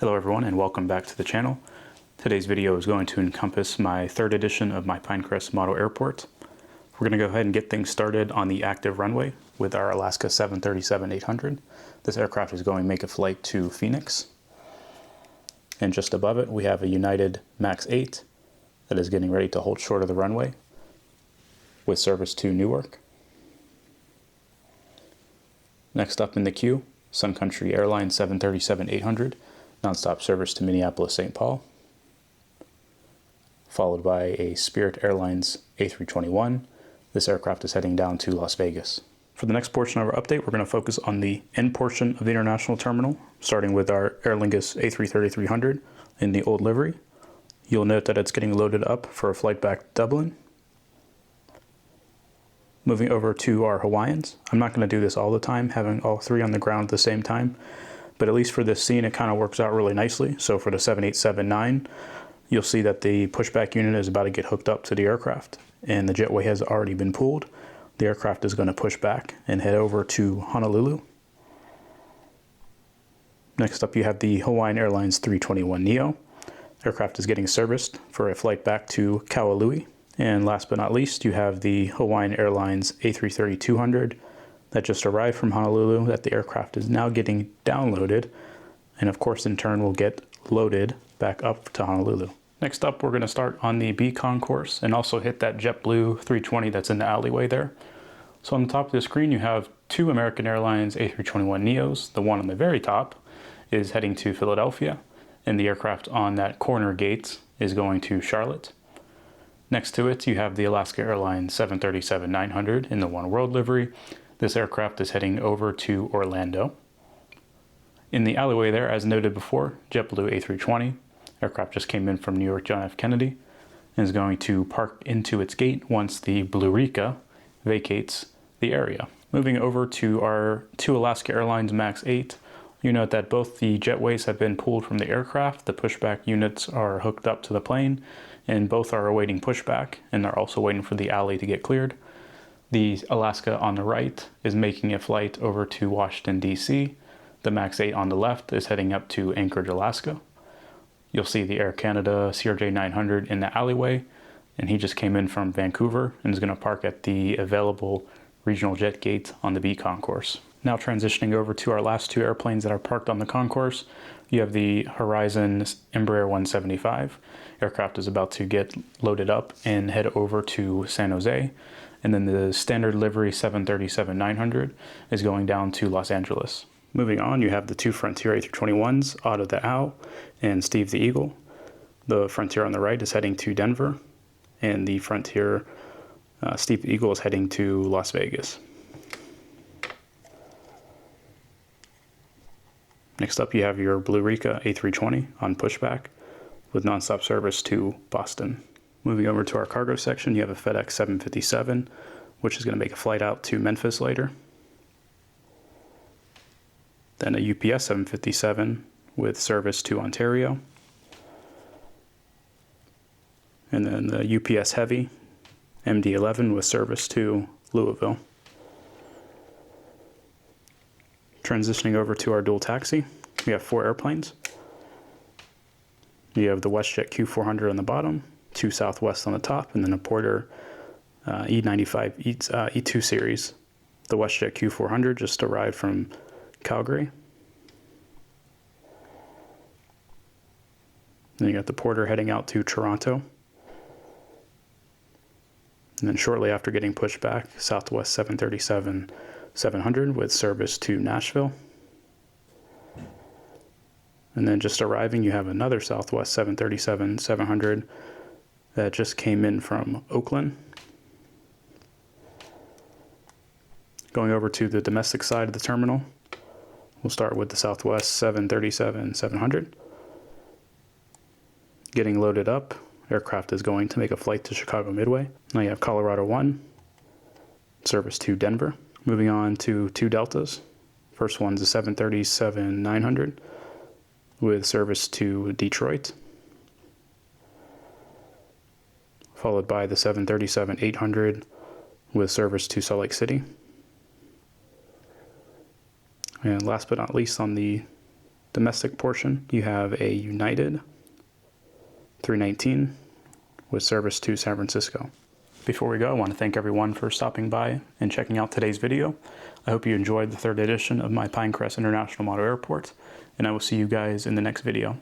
Hello everyone and welcome back to the channel. Today's video is going to encompass my third edition of my Pinecrest model airport. We're going to go ahead and get things started on the active runway with our Alaska 737-800. This aircraft is going to make a flight to Phoenix. And just above it we have a United MAX 8 that is getting ready to hold short of the runway with service to Newark. Next up in the queue, Sun Country Airlines 737-800. Nonstop service to Minneapolis-St. Paul, followed by a Spirit Airlines A321. This aircraft is heading down to Las Vegas. For the next portion of our update, we're going to focus on the end portion of the international terminal, starting with our Aer Lingus A330-300 in the old livery. You'll note that it's getting loaded up for a flight back to Dublin. Moving over to our Hawaiians. I'm not going to do this all the time, having all three on the ground at the same time. But at least for this scene, it kind of works out really nicely. So for the 7879, you'll see that the pushback unit is about to get hooked up to the aircraft, and the jetway has already been pulled. The aircraft is going to push back and head over to Honolulu. Next up, you have the Hawaiian Airlines 321neo. Aircraft is getting serviced for a flight back to Kaualui. And last but not least, you have the Hawaiian Airlines A330-200 that just arrived from Honolulu, that the aircraft is now getting downloaded, and of course in turn will get loaded back up to Honolulu. Next up, we're going to start on the B concourse and also hit that JetBlue 320 that's in the alleyway there. So on the top of the screen you have two American Airlines A321neos. The one on the very top is heading to Philadelphia, and the aircraft on that corner gate is going to Charlotte. Next to it you have the Alaska Airlines 737-900 in the One World livery. This aircraft is heading over to Orlando. In the alleyway there, as noted before, JetBlue A320. Aircraft just came in from New York John F. Kennedy and is going to park into its gate once the Blurica vacates the area. Moving over to our two Alaska Airlines MAX 8, you note that both the jetways have been pulled from the aircraft. The pushback units are hooked up to the plane, and both are awaiting pushback, and they're also waiting for the alley to get cleared. The Alaska on the right is making a flight over to Washington, D.C. The MAX 8 on the left is heading up to Anchorage, Alaska. You'll see the Air Canada CRJ-900 in the alleyway, and he just came in from Vancouver and is going to park at the available regional jet gate on the B concourse. Now transitioning over to our last two airplanes that are parked on the concourse, you have the Horizon Embraer 175. Aircraft is about to get loaded up and head over to San Jose. And then the standard livery 737-900 is going down to Los Angeles. Moving on, you have the two Frontier A321s, Otto the Owl and Steve the Eagle. The Frontier on the right is heading to Denver, and the Frontier Steve the Eagle is heading to Las Vegas. Next up, you have your Blurica A320 on pushback with nonstop service to Boston. Moving over to our cargo section, you have a FedEx 757, which is going to make a flight out to Memphis later. Then a UPS 757 with service to Ontario. And then the UPS Heavy MD-11 with service to Louisville. Transitioning over to our dual taxi, we have four airplanes. You have the WestJet Q400 on the bottom, two Southwest on the top, and then a Porter E95 E2 series. The WestJet Q400 just arrived from Calgary. Then you got the Porter heading out to Toronto. And then shortly after getting pushed back, Southwest 737-700 with service to Nashville. And then just arriving, you have another Southwest 737-700 that just came in from Oakland. Going over to the domestic side of the terminal, we'll start with the Southwest 737-700. Getting loaded up, aircraft is going to make a flight to Chicago Midway. Now you have Colorado 1, service to Denver. Moving on to two Deltas. First one's the 737-900 with service to Detroit, followed by the 737-800 with service to Salt Lake City. And last but not least, on the domestic portion, you have a United 319 with service to San Francisco. Before we go, I want to thank everyone for stopping by and checking out today's video. I hope you enjoyed the third edition of my Pinecrest International Model Airport, and I will see you guys in the next video.